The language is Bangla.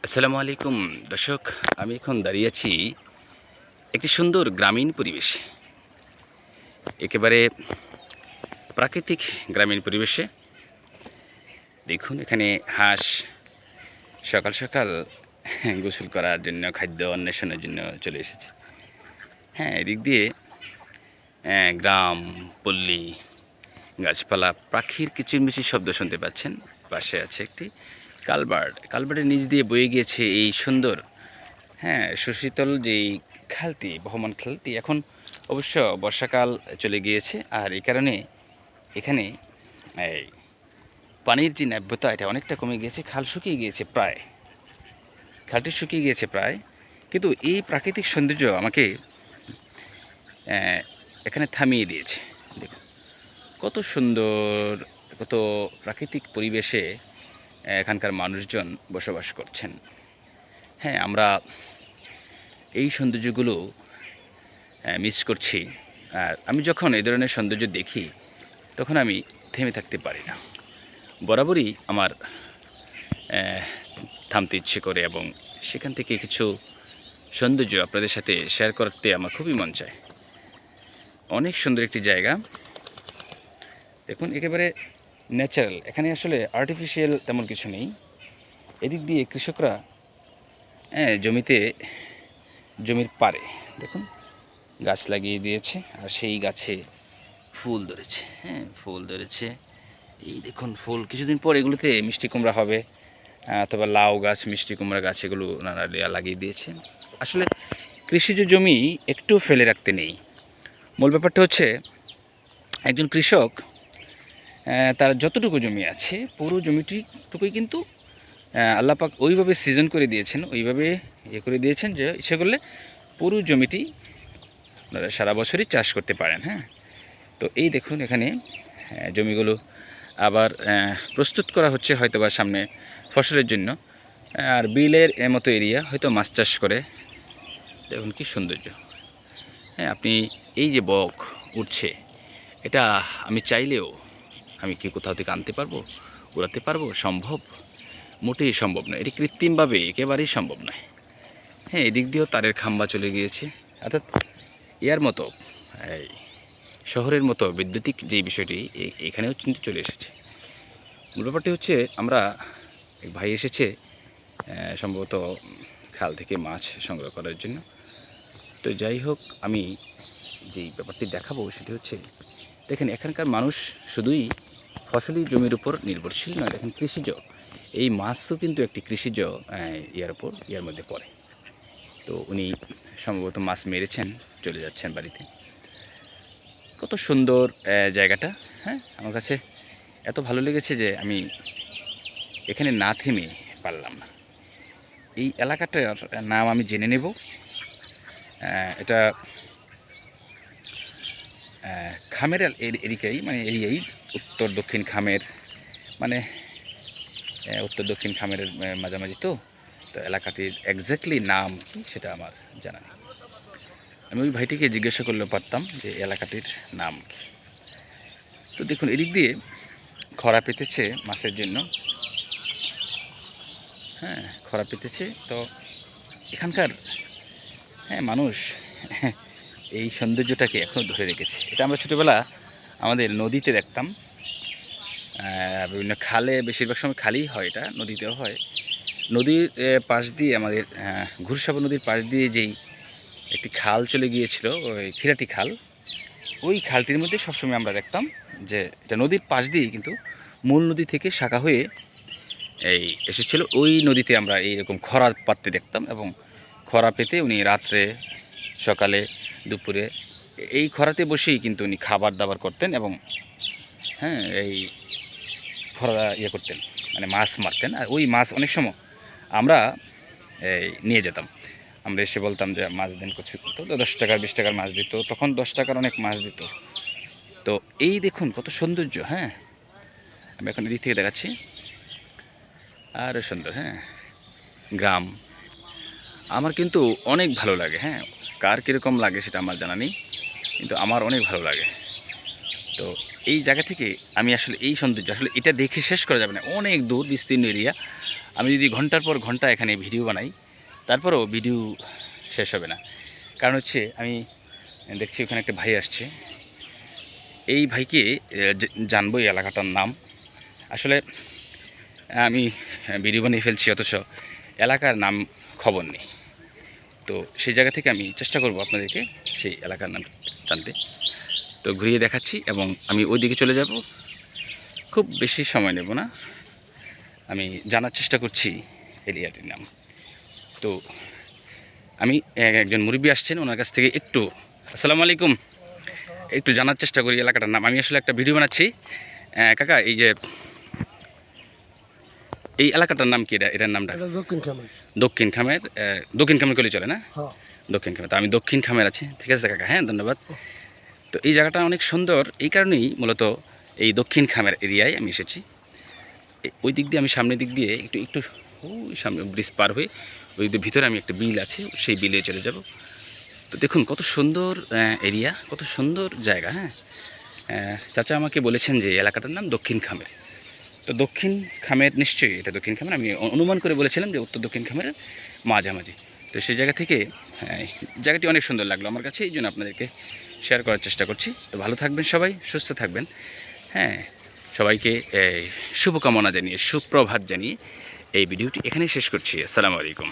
আসসালামু আলাইকুম দর্শক, আমি এখন দাঁড়িয়ে আছি একটি সুন্দর গ্রামীণ পরিবেশে, একেবারে প্রাকৃতিক গ্রামীণ পরিবেশে। দেখুন এখানে হাঁস সকাল সকাল গোসল করার জন্য, খাদ্য অন্বেষণের জন্য চলে এসেছে। হ্যাঁ, এদিক দিয়ে গ্রাম, পল্লী, গাছপালা, পাখির কিচিরমিচির শব্দ শুনতে পাচ্ছেন। পাশে আছে একটি কালভার্ট, কালভার্টের নিচ দিয়ে বয়ে গিয়েছে এই সুন্দর, সুশীতল যেই খালটি, বহমান খালটি। এখন অবশ্য বর্ষাকাল চলে গিয়েছে, আর এই কারণে এখানে এই পানির যে নাব্যতা, এটা অনেকটা কমে গিয়েছে। খাল শুকিয়ে গিয়েছে প্রায়, খালটি শুকিয়ে গিয়েছে প্রায়। কিন্তু এই প্রাকৃতিক সৌন্দর্য আমাকে এখানে থামিয়ে দিয়েছে। দেখুন কত সুন্দর, কত প্রাকৃতিক পরিবেশে এখানকার মানুষজন বসবাস করছেন। হ্যাঁ, আমরা এই সৌন্দর্যগুলো মিস করছি। আর আমি যখন এই ধরনের সৌন্দর্য দেখি, তখন আমি থেমে থাকতে পারি না। বরাবরই আমার থামতে ইচ্ছে করে, এবং সেখান থেকে কিছু সৌন্দর্য আপনাদের সাথে শেয়ার করতে আমার খুবই মন চায়। অনেক সুন্দর একটি জায়গা। দেখুন একেবারে ন্যাচারাল, এখানে আসলে আর্টিফিশিয়াল তেমন কিছু নেই। এদিক দিয়ে কৃষকরা জমির পাড়ে দেখুন গাছ লাগিয়ে দিয়েছে, আর সেই গাছে ফুল ধরেছে। ফুল ধরেছে। এই দেখুন ফুল, কিছুদিন পর এগুলোতে মিষ্টি কুমড়া হবে, অথবা লাউ গাছ, মিষ্টি কুমড়া গাছ, এগুলো নানা লাগিয়ে দিয়েছে। আসলে কৃষিজ জমি একটু ফেলে রাখতে নেই। মূল ব্যাপারটা হচ্ছে, একজন কৃষক তার যতটুকু জমি আছে, পুরো জমিটুকুই কিন্তু আল্লাহ পাক ওইভাবে সিজন করে দিয়েছেন, ওইভাবে করে দিয়েছেন যে ইচ্ছে করলে পুরো জমিটি আপনারা সারা বছরই চাষ করতে পারেন। তো এই দেখুন এখানে জমিগুলো আবার প্রস্তুত করা হচ্ছে হয়তোবা সামনে ফসলের জন্য। আর বিলের মতো এরিয়া, হয়তো মাছ চাষ করে। দেখুন কি সৌন্দর্য। আপনি এই যে বক উঠছে, এটা আমি চাইলেও আমি কি কোথাও থেকে আনতে পারবো, উড়াতে পারবো? সম্ভব? মোটেই সম্ভব নয়। এটি কৃত্রিমভাবে একেবারেই সম্ভব নয়। এদিক দিয়েও তারের খাম্বা চলে গিয়েছে। অর্থাৎ ইয়ার মতো, এই শহরের মতো বৈদ্যুতিক যে বিষয়টি এখানেও কিন্তু চলে এসেছে। মূল ব্যাপারটি হচ্ছে, আমরা এক ভাই এসেছে সম্ভবত খাল থেকে মাছ সংগ্রহ করার জন্য। তো যাই হোক, আমি যেই ব্যাপারটি দেখাবো সেটি হচ্ছে, দেখেন এখানকার মানুষ শুধুই ফসলি জমির উপর নির্ভরশীল নয়, দেখেন কৃষিজ, এই মাছও কিন্তু একটি কৃষিজ ইয়ার মধ্যে পড়ে। তো উনি সম্ভবত মাছ মেরেছেন, চলে যাচ্ছেন বাড়িতে। কত সুন্দর জায়গাটা। আমার কাছে এত ভালো লেগেছে যে আমি এখানে না থেমে পারলাম না। এই এলাকাটার নাম আমি জেনে নেব। এটা খামের এরিয়াই, মানে এরিয়াই উত্তর দক্ষিণ খামের, মানে উত্তর দক্ষিণ খামের মাঝামাঝি। তো এলাকাটির এক্স্যাক্টলি নাম কি সেটা আমার জানা নেই। আমি ওই ভাইটিকে জিজ্ঞাসা করলেও পারতাম যে এলাকাটির নাম কি। তো দেখুন এদিক দিয়ে খরা পেতেছে মাছের জন্য। খরা পেতেছে। তো এখানকার মানুষ এই সৌন্দর্যটাকে এখনও ধরে রেখেছে। এটা আমরা ছোটোবেলা আমাদের নদীতে দেখতাম, বিভিন্ন খালে, বেশিরভাগ সময় খালেই হয়, এটা নদীতেও হয়। নদীর পাশ দিয়ে, আমাদের ঘুরসাবর নদীর পাশ দিয়ে যেই একটি খাল চলে গিয়েছিল, ওই খিরাটি খাল, ওই খালটির মধ্যে সবসময় আমরা দেখতাম যে এটা নদীর পাশ দিয়েই, কিন্তু মূল নদী থেকে শাখা হয়ে এই এসেছিলো। ওই নদীতে আমরা এইরকম খরা পাততে দেখতাম, এবং খরা পেতে উনি রাত্রে, সকালে, দুপুরে এই খরাতে বসেই কিন্তু উনি খাবার দাবার করতেন, এবং এই খরা করতেন, মানে মাছ মারতেন। আর ওই মাছ অনেক সময় আমরা নিয়ে যেতাম। আমরা এসে বলতাম যে মাছ দেন করছি, তো 10 টাকার 20 টাকার মাছ দিত, তখন 10 টাকার অনেক মাছ দিত। তো এই দেখুন কত সৌন্দর্য। আমি এখন এদিক থেকে দেখাচ্ছি, আরও সুন্দর। গ্রাম আমার কিন্তু অনেক ভালো লাগে। কার কীরকম লাগে সেটা আমার জানা নেই, কিন্তু আমার অনেক ভালো লাগে। তো এই জায়গা থেকে আমি আসলে এই সৌন্দর্য আসলে এটা দেখে শেষ করা যাবে না, অনেক দূর বিস্তীর্ণ এরিয়া। আমি যদি ঘন্টার পর ঘন্টা এখানে ভিডিও বানাই তারপরেও ভিডিও শেষ হবে না। কারণ হচ্ছে আমি দেখছি ওখানে একটা ভাই আসছে, এই ভাইকে জানবো এই এলাকাটার নাম। আসলে আমি ভিডিও বানিয়ে ফেলছি অথচ এলাকার নাম খবর নেই। তো সেই জায়গা থেকে আমি চেষ্টা করব আপনাদেরকে সেই এলাকার নাম জানতে। তো ঘুরিয়ে দেখাচ্ছি এবং আমি ওই দিকে চলে যাব, খুব বেশি সময় নেব না, আমি জানার চেষ্টা করছি এরিয়াটির নাম। তো আমি একজন মুরব্বী আসছেন, ওনার কাছ থেকে একটু আসসালামু আলাইকুম একটু জানার চেষ্টা করি এলাকাটার নাম। আমি আসলে একটা ভিডিও বানাচ্ছি। কাকা, এই যে এই এলাকাটার নাম কি? এটার নামটা দক্ষিণ খামের। দক্ষিণ খামের। দক্ষিণ খামের কলে চলে না? হ্যাঁ। দক্ষিণ খামের। তো আমি দক্ষিণ খামের আছি, ঠিক আছে কাকা, হ্যাঁ ধন্যবাদ। তো এই জায়গাটা অনেক সুন্দর, এই কারণেই মূলত এই দক্ষিণ খামের এরিয়ায় আমি এসেছি। ওই দিক দিয়ে আমি সামনের দিক দিয়ে একটু একটু ওই সামনে ব্রিজ পার হয়ে ওই দিক দিয়ে ভিতরে আমি একটা বিল আছে, সেই বিলে চলে যাব। তো দেখুন কত সুন্দর এরিয়া, কত সুন্দর জায়গা। হ্যাঁ, চাচা আমাকে বলেছেন যে এলাকাটার নাম দক্ষিণ খামের। তো দক্ষিণ খামের নিশ্চয়ই এটা দক্ষিণ খামের, আমি অনুমান করে বলেছিলাম যে উত্তর দক্ষিণ খামের মাঝামাঝি। তো সেই জায়গা থেকে জায়গাটি অনেক সুন্দর লাগলো আমার কাছে, এই জন্য আপনাদেরকে শেয়ার করার চেষ্টা করছি। তো ভালো থাকবেন সবাই, সুস্থ থাকবেন। হ্যাঁ, সবাইকে শুভকামনা জানিয়ে, সুপ্রভাত জানিয়ে এই ভিডিওটি এখানেই শেষ করছি। আসসালামু আলাইকুম।